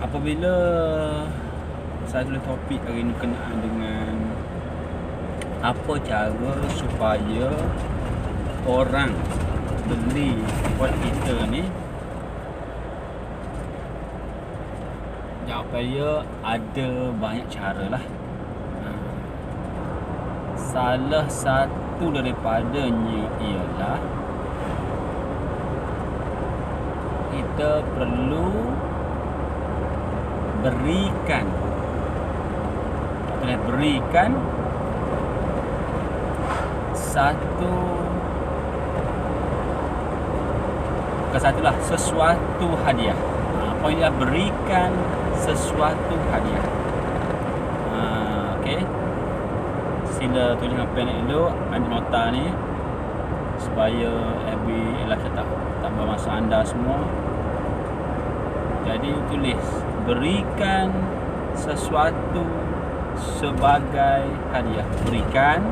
Apabila saya tulis topik hari ini berkenaan dengan apa cara supaya orang beli produk kita ni, jawapannya ada banyak cara lah. Salah satu daripadanya ialah kita perlu berikan sesuatu hadiah. Apabila berikan sesuatu hadiah, okey, sila tulis dengan pen dulu, ambil nota ni supaya Abby Ella tak tambah masa anda semua. Jadi tulis berikan sesuatu sebagai hadiah. Berikan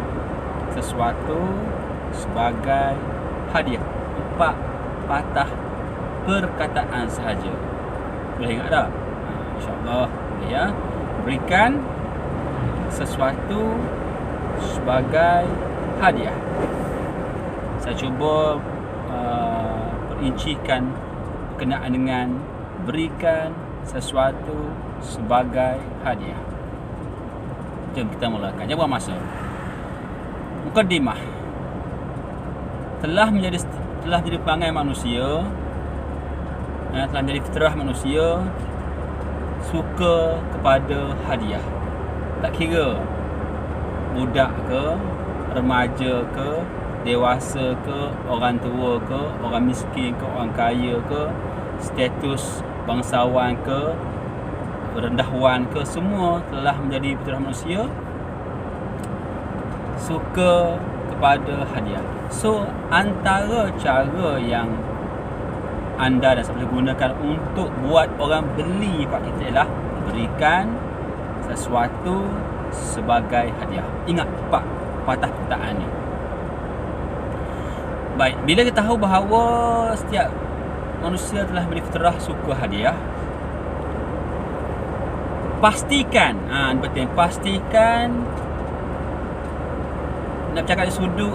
sesuatu sebagai hadiah. 4 patah perkataan sahaja. Boleh ingat tak? InsyaAllah boleh ya. Berikan sesuatu sebagai hadiah. Saya cuba perincikan berkenaan dengan berikan sesuatu sebagai hadiah. Jom kita mulakan. Jangan buang masa. Mukadimah. Telah menjadi perangai manusia, telah menjadi fitrah manusia suka kepada hadiah. Tak kira budak ke, remaja ke, dewasa ke, orang tua ke, orang miskin ke, orang kaya ke, status bangsawan ke, rendahuan ke, semua telah menjadi fitrah manusia suka kepada hadiah. So antara cara yang anda dan saya boleh gunakan untuk buat orang beli pak kita ialah berikan sesuatu sebagai hadiah. Ingat pak patah perkataan ni. Baik, bila kita tahu bahawa setiap manusia telah beri fitrah suka hadiah, pastikan, ini penting, pastikan nak bercakap dari sudut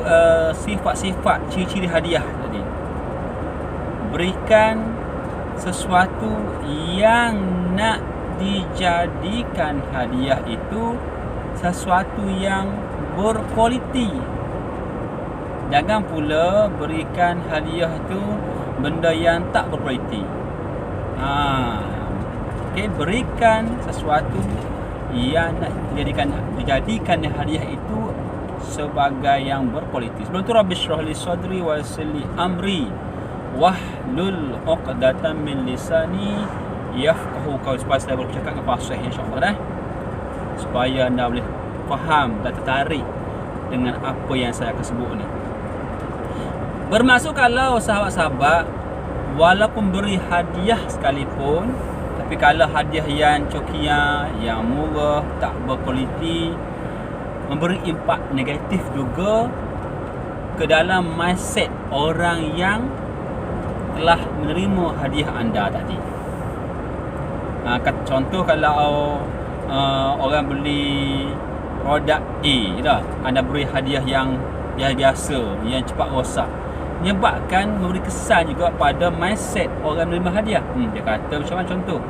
sifat-sifat ciri-ciri hadiah tadi. Berikan sesuatu yang nak dijadikan hadiah itu sesuatu yang berkualiti. Jangan pula berikan hadiah itu benda yang tak berkualiti. Okey, berikan sesuatu yang nak dijadikan hadiah itu sebagai yang berkualiti. Sebelum tu Rabbi syrah li sadri wa yassir li amri wahlul 'uqdatam min lisani yafqahu qawli, supaya saya boleh bercakap dengan fasih insya-Allah supaya anda boleh faham dan tertarik dengan apa yang saya akan sebut ni. Bermaksud kalau sahabat-sahabat walaupun beri hadiah sekalipun, tapi kalau hadiah yang cokia, yang murah, tak berkualiti, memberi impak negatif juga ke dalam mindset orang yang telah menerima hadiah anda tadi. Contoh kalau orang beli produk A dah, anda beri hadiah yang biasa, yang cepat rosak, menyebabkan memberi kesan juga pada mindset orang menerima hadiah. Dia kata macam mana contoh,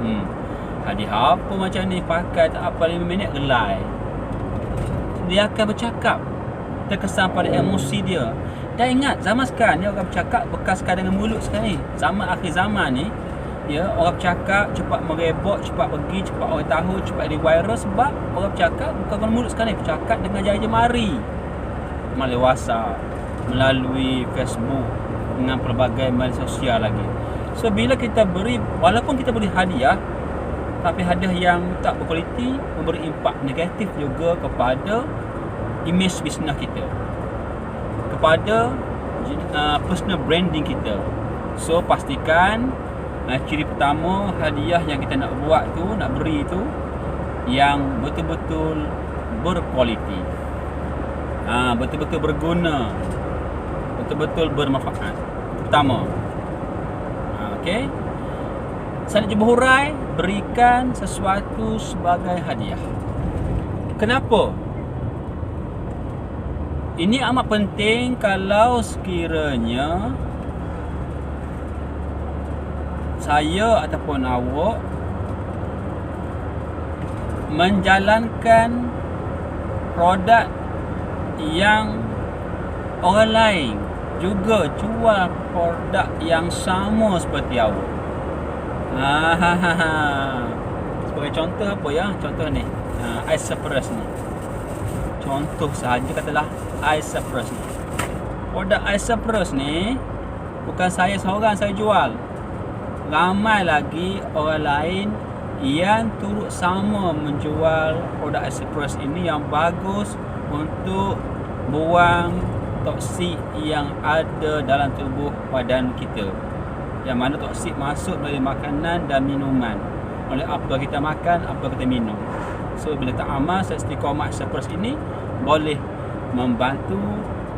hadiah apa macam ni, pakai tak apa 5 minit gelai. Dia akan bercakap terkesan pada emosi dia. Dan ingat, zaman sekarang ni orang bercakap bekas sekadar dengan mulut sekarang ni. Zaman akhir zaman ni, ya, orang bercakap cepat merebak, cepat pergi, cepat orang tahu, cepat jadi viral. Sebab orang bercakap bukan dengan mulut sekarang ni, bercakap dengan jari jemari, melalui WhatsApp, melalui Facebook, dengan pelbagai media sosial lagi. So bila kita beri, walaupun kita beri hadiah, tapi hadiah yang tak berkualiti, memberi impak negatif juga kepada image bisnes kita, kepada personal branding kita. So pastikan ciri pertama, hadiah yang kita nak buat tu, nak beri tu, yang betul-betul berkualiti, betul-betul berguna, betul-betul bermanfaat. Pertama, okey, saya nak cuba hurai berikan sesuatu sebagai hadiah. Kenapa? Ini amat penting kalau sekiranya saya ataupun awak menjalankan produk yang orang lain juga jual produk yang sama seperti awak. Sebagai contoh apa ya? Contoh ni, Isopros ni. Contoh sahaja katalah Isopros ni. Produk Isopros ni bukan saya seorang saya jual. Ramai lagi orang lain yang turut sama menjual produk Isopros ini yang bagus untuk buang toksik yang ada dalam tubuh badan kita. Yang mana toksik masuk dari makanan dan minuman. Oleh apa kita makan, apa kita minum. So bila tak amal, istiqamah Isopros ini boleh membantu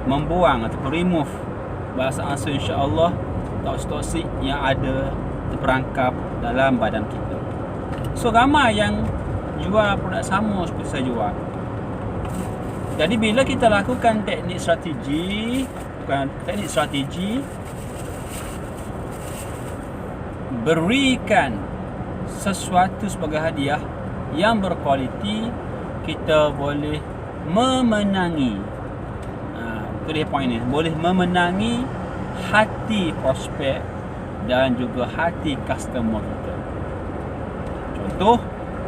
membuang ataupun remove bahasa asal insya-Allah toksik yang ada terperangkap dalam badan kita. So ramai yang jual produk sama seperti saya jual. Jadi bila kita lakukan teknik strategi, berikan sesuatu sebagai hadiah yang berkualiti, kita boleh memenangi. Itu dia poin ni. Boleh memenangi hati prospek dan juga hati customer kita. Contoh,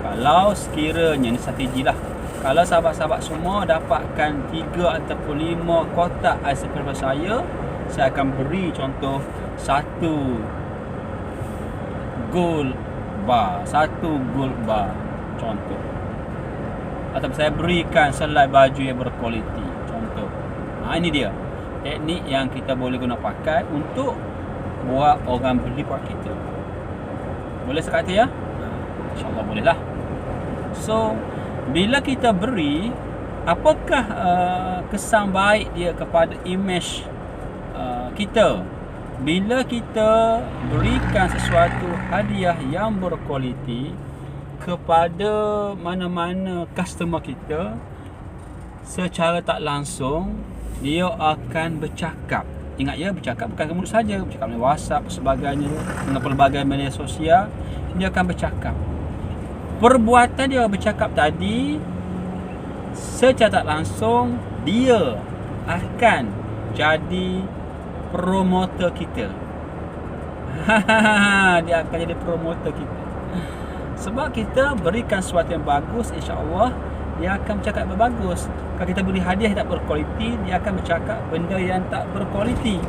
kalau sekiranya ni strategi lah. Kalau sahabat-sahabat semua dapatkan 3 ataupun 5 kotak Isopros saya akan beri contoh 1 gold bar, 1 gold bar contoh. Atau saya berikan selai baju yang berkualiti contoh. Ini dia teknik yang kita boleh guna pakai untuk buat orang beli produk kita. Boleh sekata ya? InsyaAllah boleh lah. So bila kita beri, apakah kesan baik dia kepada image kita? Bila kita berikan sesuatu hadiah yang berkualiti kepada mana-mana customer kita, secara tak langsung dia akan bercakap. Ingat ya, bercakap bukan ke mulut saja, bercakap melalui WhatsApp sebagainya, dengan pelbagai media sosial, dia akan bercakap. Perbuatan dia bercakap tadi, secara tak langsung dia akan jadi promoter kita. Dia akan jadi promoter kita. Sebab kita berikan sesuatu yang bagus, insya-Allah dia akan bercakap yang bagus. Kalau kita beri hadiah yang tak berkualiti, dia akan bercakap benda yang tak berkualiti.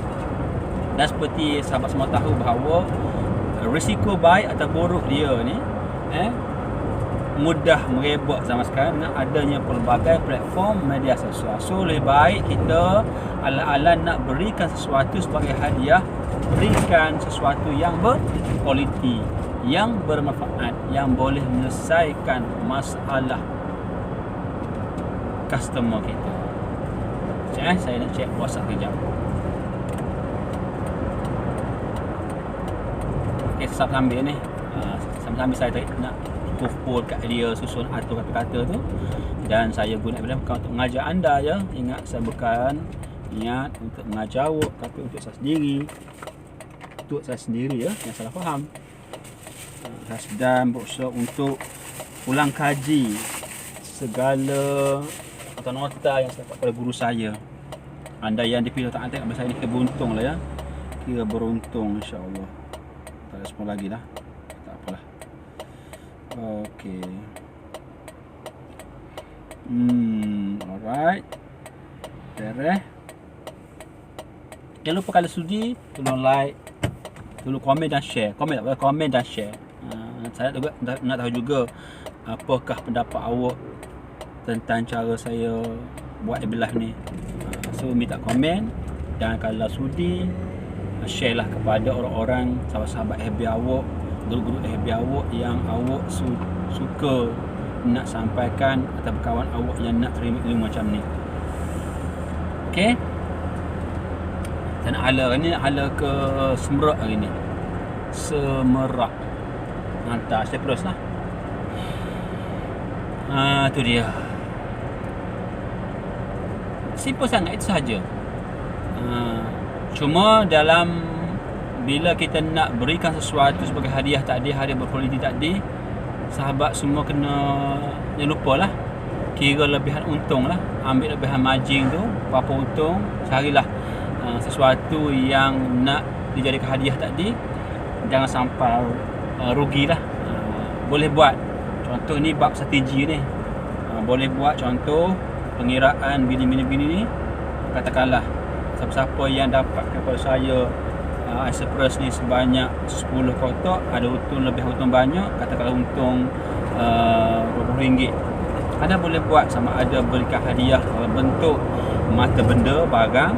Dan seperti sahabat semua tahu bahawa risiko baik atau buruk dia ni mudah merebak zaman sekarang dengan adanya pelbagai platform media sosial. So lebih baik kita ala-ala nak berikan sesuatu sebagai hadiah, berikan sesuatu yang berkualiti, yang bermanfaat, yang boleh menyelesaikan masalah customer kita. Saya nak check WhatsApp kejap. Okay, sambil ni sambil saya nak pukul kat dia, susun atur kata-kata tu, dan saya guna bukan untuk mengajar anda ya. Ingat, saya bukan niat untuk mengajar awak, tapi untuk saya sendiri, ya, yang salah faham. Saya sedang berusaha untuk ulang kaji segala atau nota yang saya dapat pada guru saya. Anda yang dipilih tak tengok saya ni, kira beruntung lah ya. Kira beruntung insya-Allah. Tak ada semua lagi lah. Tak apalah. Okey. Alright. Beres. Jangan lupa kalau sudi, tolong like, tolong komen dan share. Komen dan share. Saya juga nak tahu juga apakah pendapat awak tentang cara saya buat live ni. So minta komen, dan kalau sudi share lah kepada orang-orang, sahabat-sahabat FB awak, guru-guru FB awak yang awak suka nak sampaikan, atau kawan awak yang nak terima ilmu macam ni. Okey. Dan ala ni ala ke Semerak hari ni. Semerak. hantar step terus lah. Tu dia. Simple sangat, itu sahaja. Cuma dalam bila kita nak berikan sesuatu sebagai hadiah hadiah berkualiti takdir, sahabat semua kena jangan lupa lah, kira lebihan untung lah, ambil lebihan margin tu, berapa untung, carilah sesuatu yang nak dijadikan hadiah takdir, jangan sampai rugilah. Boleh buat contoh ni, bab strategi ni, boleh buat contoh pengiraan bini-bini ni. Katakanlah siapa-siapa yang dapat kepada saya Isopress ni sebanyak 10 kotak, ada untung lebih untung banyak, katakanlah untung RM20, anda boleh buat sama ada berikan hadiah dalam bentuk mata benda, barang,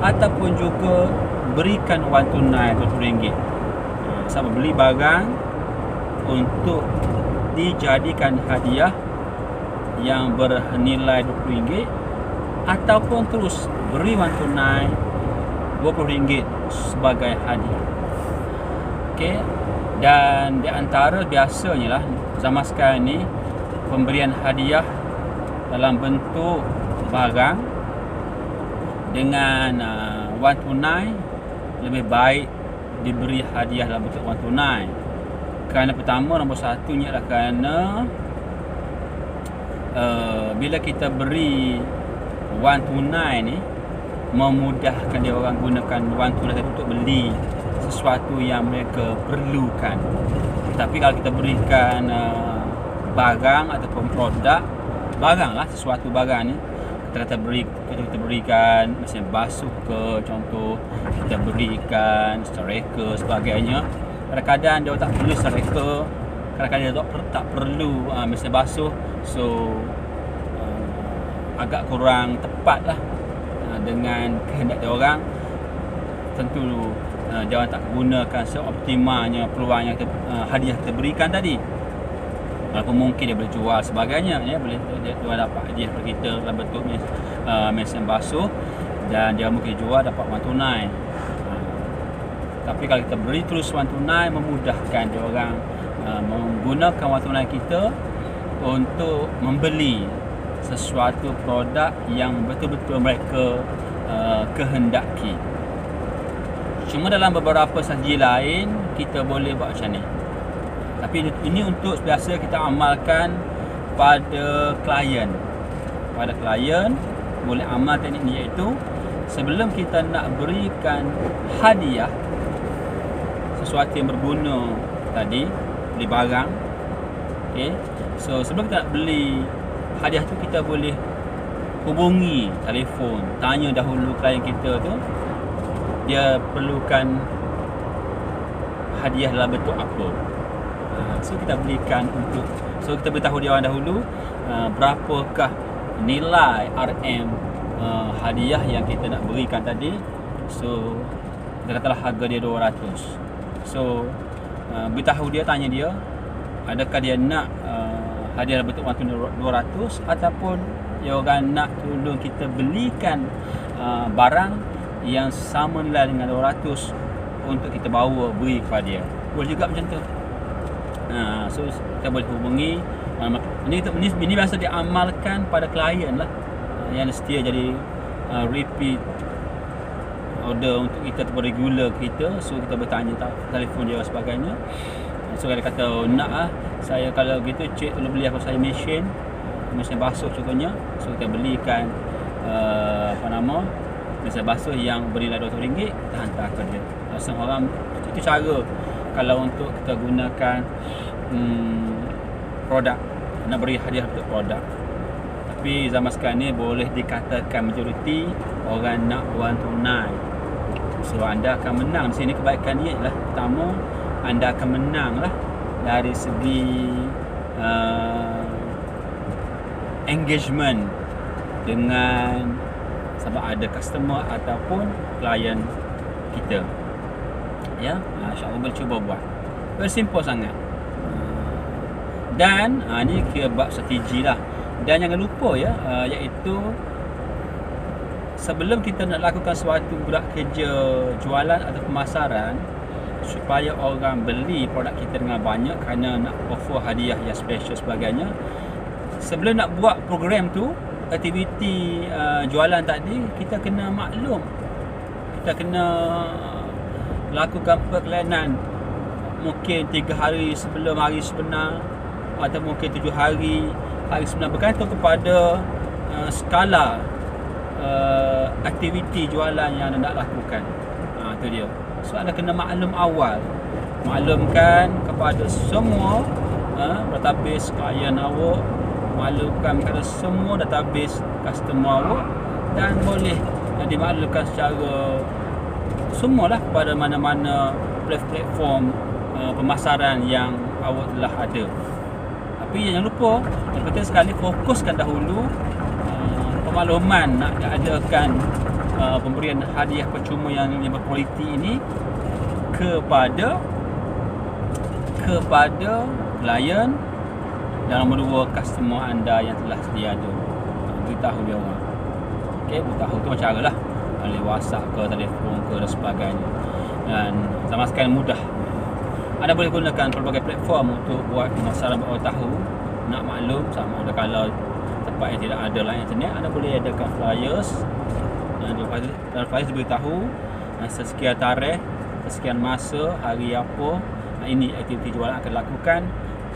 ataupun juga berikan wang tunai RM20. Sama beli barang untuk dijadikan hadiah yang bernilai RM20, ataupun terus beri wang tunai RM20 sebagai hadiah. Okey. Dan di antara biasanya lah zaman sekarang ni, pemberian hadiah dalam bentuk barang dengan wang tunai, lebih baik diberi hadiah dalam bentuk wang tunai. Kerana pertama, nombor satunya adalah kerana bila kita beri wang tunai ni, memudahkan dia orang gunakan wang tunai untuk beli sesuatu yang mereka perlukan. Tapi kalau kita berikan barang ataupun produk, barang lah, sesuatu barang ni, kita berikan mesin basuh ke, contoh kita berikan stereka sebagainya, kadang-kadang dia tak perlu stereka, kadang-kadang dia tak perlu mesin basuh, so agak kurang tepat lah dengan kehendak dia orang. Tentu dia orang tak gunakan seoptimalnya peluang yang hadiah kita berikan tadi. Walaupun mungkin dia boleh jual sebagainya, ya, boleh dia dapat hadiah daripada kita dalam bentuk mesin basuh, dan dia mungkin jual dapat wang tunai. Tapi kalau kita beri terus wang tunai, memudahkan dia orang menggunakan wang tunai kita untuk membeli sesuatu produk yang betul-betul mereka kehendaki. Cuma dalam beberapa strategi lain kita boleh buat macam ni. Tapi ini untuk biasa kita amalkan pada klien. Pada klien boleh amal teknik ni, iaitu sebelum kita nak berikan hadiah sesuatu yang berguna tadi, beli barang, okey. So sebelum kita nak beli hadiah tu, kita boleh hubungi telefon, tanya dahulu klien kita tu dia perlukan hadiah dalam bentuk apa. So kita berikan kita beritahu dia orang dahulu berapakah nilai RM hadiah yang kita nak berikan tadi. So kita katalah harga dia 200. So beritahu dia, tanya dia adakah dia nak hadiah bentuk wang tunai 200, ataupun dia orang nak tolong kita belikan barang yang sama nilai dengan 200 untuk kita bawa beri kepada dia. Boleh juga macam tu. So kita boleh hubungi. Ini biasa diamalkan pada klien lah, yang setia jadi repeat order untuk kita, regular kita. So kita bertanya telefon dia dan sebagainya. So dia kata nak saya kalau gitu cik tolong beli apa saya mesin basuh contohnya. So kita belikan mesin basuh yang bernilai RM200, kita hantar ke dia. Semua orang, itu cara kalau untuk kita gunakan produk, nak beri hadiah untuk produk. Tapi zaman sekarang ni boleh dikatakan majoriti orang nak wang tunai. So anda akan menang di sini. Kebaikan dia ialah pertama, anda akan menang lah dari segi engagement dengan sama ada customer ataupun klien kita. Ya, insya-Allah boleh cuba buat. Very simple sangat. Dan ni kira bab strategi lah. Dan jangan lupa ya, iaitu sebelum kita nak lakukan suatu gerak kerja jualan atau pemasaran, supaya orang beli produk kita dengan banyak kerana nak offer hadiah yang special sebagainya. Sebelum nak buat program tu, aktiviti jualan tadi, kita kena maklum, kita kena lakukan perkelainan mungkin 3 hari sebelum hari sebenar atau mungkin 7 hari sebenar, bergantung kepada skala aktiviti jualan yang anda nak lakukan. Itu dia. So anda kena maklum awal, maklumkan kepada semua database klien awak, maklumkan kepada semua database customer awak, dan boleh dimaklumkan secara semualah kepada mana-mana platform pemasaran yang awak telah ada. Tapi jangan lupa, yang penting sekali, fokuskan dahulu pemakluman nak diadakan pemberian hadiah percuma yang berkualiti ini kepada klien, dan nombor 2 customer anda yang telah sedia ada. Beritahu dia orang. Okey, beritahu tu macam caralah, melalui WhatsApp ke, telefon ke dan sebagainya. Dan sama sekali mudah. Anda boleh gunakan pelbagai platform untuk buat pemasaran bawah tahu. Nak maklum, sama ada kalau tempat yang tidak ada line internet, anda boleh adakan flyers. Dan flyers beritahu sekian tarikh, sekian masa, hari apa, ini aktiviti jualan akan lakukan.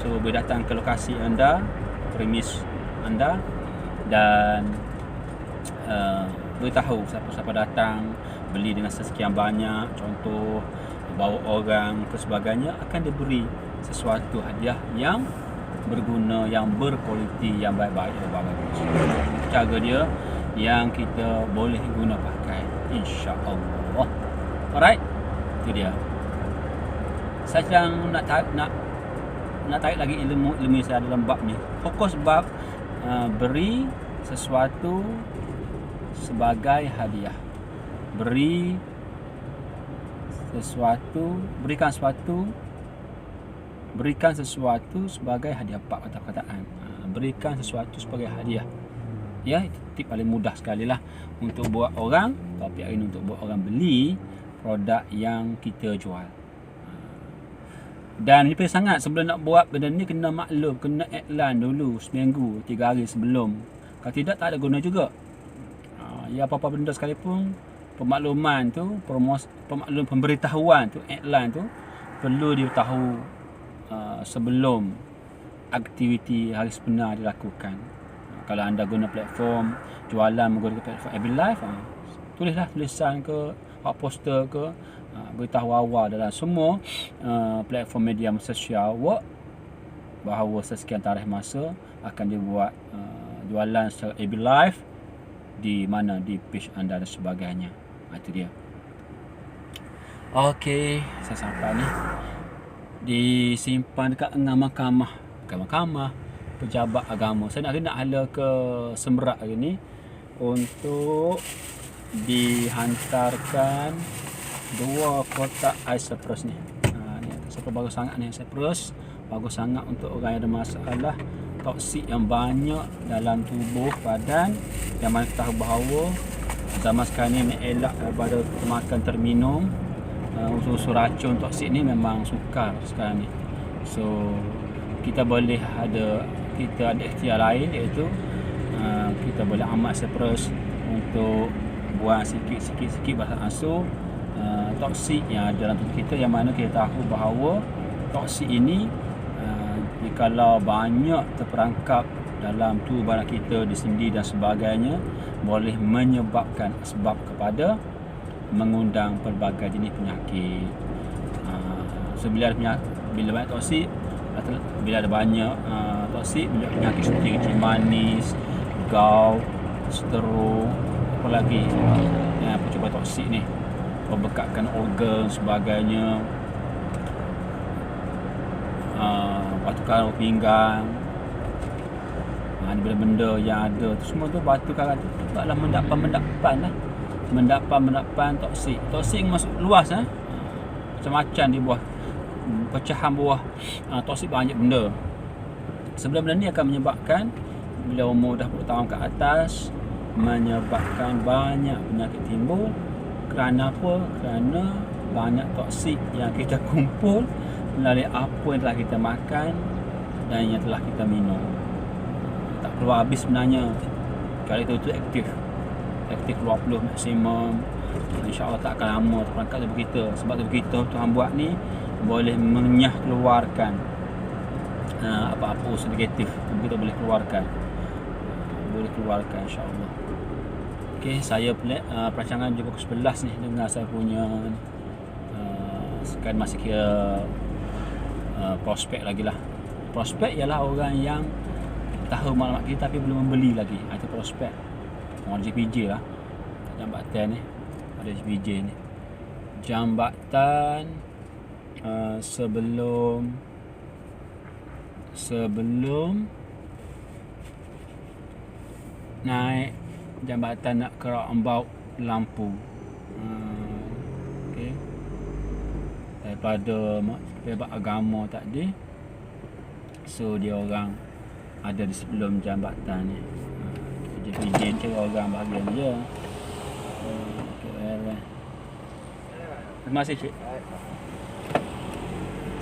So boleh datang ke lokasi anda, premis anda, dan beritahu siapa-siapa datang beli dengan sekian banyak, contoh bawa orang ke sebagainya, akan diberi sesuatu hadiah yang berguna, yang berkualiti, yang baik-baik dan bagus. Cara dia yang kita boleh guna pakai, insya-Allah. Alright, itu dia. Saya sedang nak tarik lagi ilmu yang saya ada dalam bab ni. Fokus bab beri sesuatu sebagai hadiah. Berikan sesuatu sebagai hadiah. 4 kata-kataan. Berikan sesuatu sebagai hadiah. Ya, itu tip paling mudah sekali lah untuk buat orang, tapi hari ini untuk buat orang beli produk yang kita jual. Dan ini penting sangat, sebelum nak buat benda ni kena maklum, kena iklan dulu seminggu, 3 hari sebelum. Kalau tidak, tak ada guna juga. Ya, apa-apa benda sekalipun, pemakluman tu, pemberitahuan tu, iklan tu perlu diberitahu sebelum aktiviti hari sebenar dilakukan. Kalau anda guna platform jualan menggunakan platform AbiLife, tulislah tulisan ke, poster ke, beritahu awal dalam semua platform media sosial awak bahawa sekian tarikh masa akan dibuat jualan secara AbiLife di mana, di page anda dan sebagainya. Itu dia. Okey, saya sampai ni. Disimpan dekat mahkamah pejabat agama. Saya nak hala ke Semerak hari ni untuk dihantarkan 2 kotak ais Cyprus ni. Ni Cyprus bagus sangat ni, Cyprus bagus sangat untuk orang yang ada masalah toksik yang banyak dalam tubuh badan, yang mana kita tahu bahawa zaman sekarang ni elak daripada makan terminum unsur-unsur racun toksik ni memang sukar sekarang ni. So kita ada ikhtiar lain, iaitu kita boleh amat Cyprus untuk buang sikit-sikit beransur toksik yang ada dalam tubuh kita, yang mana kita tahu bahawa toksik ini jikalau banyak terperangkap dalam tubuh badan kita, di sendi dan sebagainya, boleh menyebabkan sebab kepada mengundang pelbagai jenis penyakit. So bila banyak toksik, bila ada banyak toksik, penyakit seperti kencing manis, gout, stroke, apa lagi yang penyebab toksik ni, pembekakan organ sebagainya, batu karang pinggang, benda-benda yang ada tu semua tu, batu karang tu adalah mendapan toksik. Toksik masuk luas, macam-macam di bawah pecahan bawah toksik, banyak benda. Sebelum benda ni akan menyebabkan, bila umur dah 10 tahun ke atas, menyebabkan banyak penyakit timbul. Kerana apa? Kerana banyak toksik yang kita kumpul melalui apa yang telah kita makan dan yang telah kita minum. Tak keluar habis sebenarnya. Kalau itu aktif 20 maksimum. InsyaAllah tak akan lama terperangkap tubuh kita. Sebab tubuh kita Tuhan buat ni boleh menyah keluarkan apa-apa unsur negatif. Tubuh kita boleh keluarkan. InsyaAllah. Okay, saya perancangan jumpa pukul 11 ni dengan saya punya sekarang masih kira prospek lagi lah. Prospek ialah orang yang tahu maklumat kita tapi belum membeli lagi. Itu prospek. Orang JPJ lah. Jambatan ni. Ada JPJ ni. Jambatan sebelum naik jambatan nak ke Roundabout Lampu. Okey. Daripada bebas agama tadi. So dia orang ada di sebelum jambatan ni. JPJ ni orang bahagian dia. Terima kasih, Cik.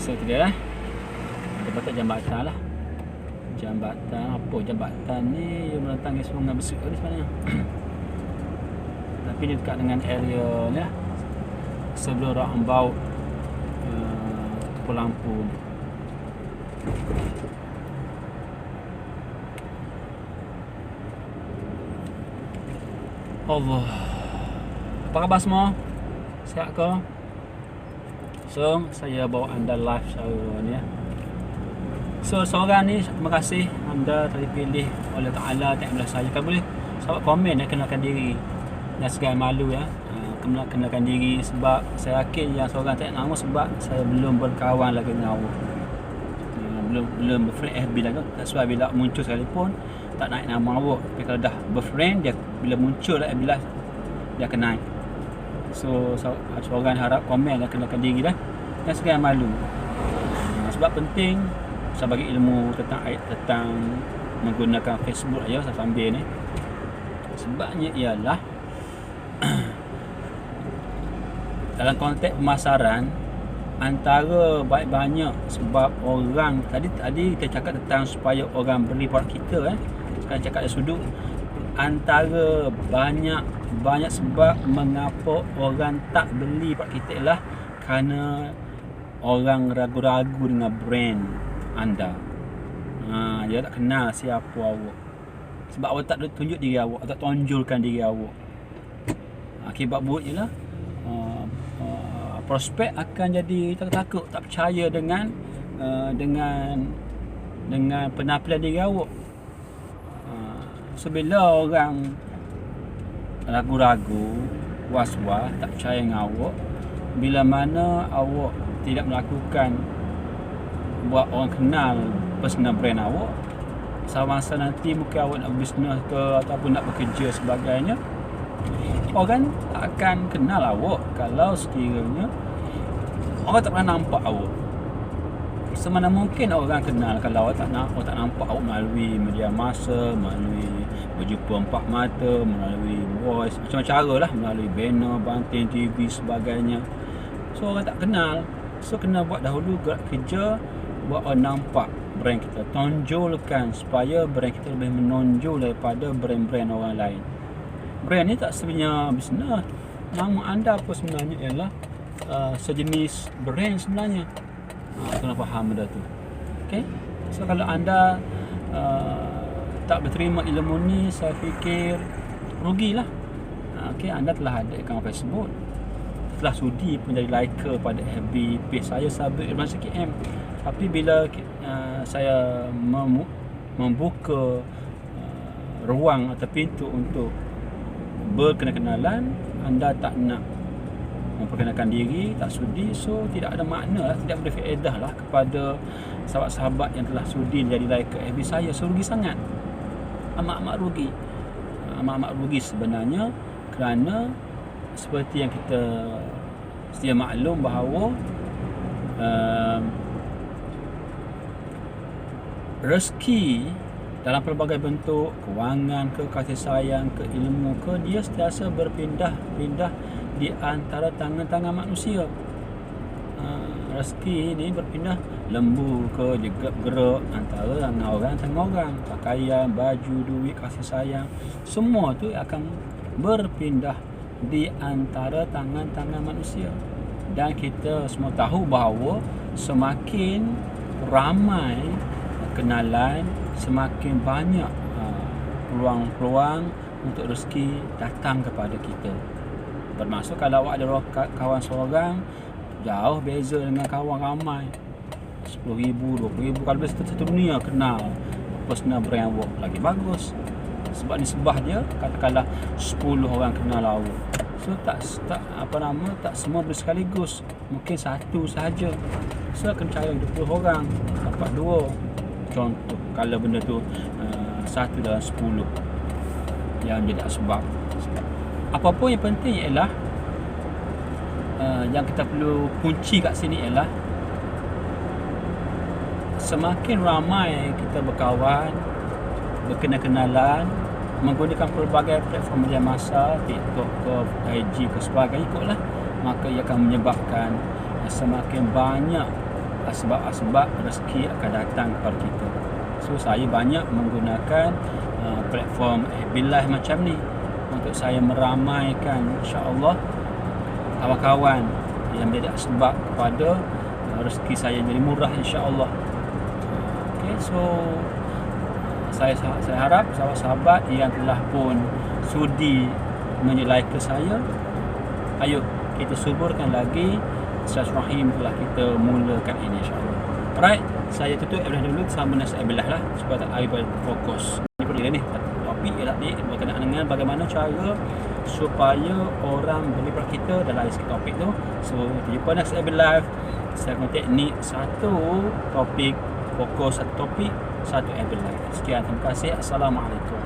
So tu dia lah. Ada batas jambatan lah. Jambatan apa? Jambatan ni yang menentangi Sungai Besut ni sebenarnya. Tapi dia dekat dengan area ni lah. Sebelum Roundabout Pulau Lampu. Allah. Apa khabar semua? Sihat ke? So, saya bawa anda live secara ni ya. So, seorang ni, terima kasih anda telah dipilih oleh Ta'ala tak belah saya. Kan boleh sahabat komen ya, kenalkan diri. Dan segala malu ya. Kenalkan diri sebab saya yakin yang seorang tak nama sebab saya belum berkawan lagi dengan awak. Belum berfriend FB lagi. That's why bila muncul sekalipun tak naik nama awak. Tapi kalau dah berfriend, dia bila muncul lah FB live dia akan naik. So seorang harap komen dan kenalkan diri dah. Dan segala malu. Sebab penting saya bagi ilmu tentang menggunakan Facebook aja saya sambil ni. Sebabnya ialah dalam konteks pemasaran antara banyak sebab orang tadi kita cakap tentang supaya orang beli produk kita sekarang cakap dari sudut antara banyak sebab mengapa orang tak beli produk kita ialah kerana orang ragu-ragu dengan brand anda. Dia tak kenal siapa awak. Sebab awak tak tunjuk diri awak, tak tonjolkan diri awak. Akibat buruk ialah prospek akan jadi takut, tak percaya dengan penampilan diri awak. So bila orang ragu-ragu, was-was, tak percaya dengan awak, bila mana awak tidak melakukan buat orang kenal personal brand awak, semasa nanti mungkin awak nak bisnes ke ataupun nak bekerja sebagainya, orang tak akan kenal awak kalau sekiranya orang tak pernah nampak awak. Semana mungkin orang kenal kalau awak tak nampak awak melalui media massa, melalui berjumpa empat mata, melalui voice, macam-macam cara lah, melalui banner, banting TV sebagainya. So orang tak kenal. So kena buat dahulu gerak kerja, buat orang nampak brand kita, tonjolkan supaya brand kita lebih menonjol daripada brand-brand orang lain. Brand ni tak sebenarnya bisnes. Nama anda apa sebenarnya ialah sejenis brand sebenarnya. Kena faham benda tu. Okay? So kalau anda tak berterima ilmu ni, saya fikir rugilah. Okay, anda telah ada akaun Facebook, telah sudi pun jadi liker pada FB page saya Sabit Irman KM. Tapi bila saya membuka ruang atau pintu untuk berkenalan, anda tak nak memperkenalkan diri, tak sudi, so tidak ada makna lah, tidak berfaedah lah kepada sahabat-sahabat yang telah sudi jadi like FB saya. So rugi sangat, amat-amat rugi sebenarnya, kerana seperti yang kita sedia maklum bahawa rezeki dalam pelbagai bentuk, kewangan ke, kasih sayang ke, ilmu ke, dia sentiasa berpindah-pindah di antara tangan-tangan manusia. rezeki ni berpindah lembu ke gerak antara orang dengan orang, pakaian, baju, duit, kasih sayang, semua tu akan berpindah di antara tangan-tangan manusia. Dan kita semua tahu bahawa semakin ramai kenalan, semakin banyak peluang-peluang untuk rezeki datang kepada kita. Bermaksud kalau awak ada kawan seorang, jauh beza dengan kawan ramai. 10,000, 20,000, kalau beza satu dunia kenal, personal brand awak lagi bagus. Sebab nisbah dia katakanlah 10 orang kenal awak. So tak semua boleh sekaligus. Mungkin satu sahaja. So akan cari 20 orang, dapat 2. Contoh kalau benda tu 1 dalam 10 yang jadi sebab. Apapun yang penting ialah yang kita perlu kunci kat sini ialah semakin ramai kita berkawan, berkenal-kenalan, menggunakan pelbagai platform media massa, TikTok ke, IG ke sebagainya, ikutlah, maka ia akan menyebabkan semakin banyak asbab-asbab rezeki akan datang kepada kita. So saya banyak menggunakan platform FB Live macam ni untuk saya meramaikan insya-Allah kawan-kawan yang menjadi asbab kepada rezeki saya jadi murah insya-Allah. Okay, so saya harap sahabat-sahabat yang telah pun sudi menyelai ke saya, ayo kita suburkan lagi silaturahim telah kita mulakan ini insya-Allah. Alright, saya tutup Abdullah dulu sama nasi Abdullah lah supaya tak air fokus. Ini perlu ni topik ialah ni berkenaan dengan bagaimana cara supaya orang beli produk kita dalam sikit topik tu. So kita jumpa nasi Abdullah. Saya akan teknik satu topik, fokus satu topik, satu Abdullah. Sekian, terima kasih. Assalamualaikum.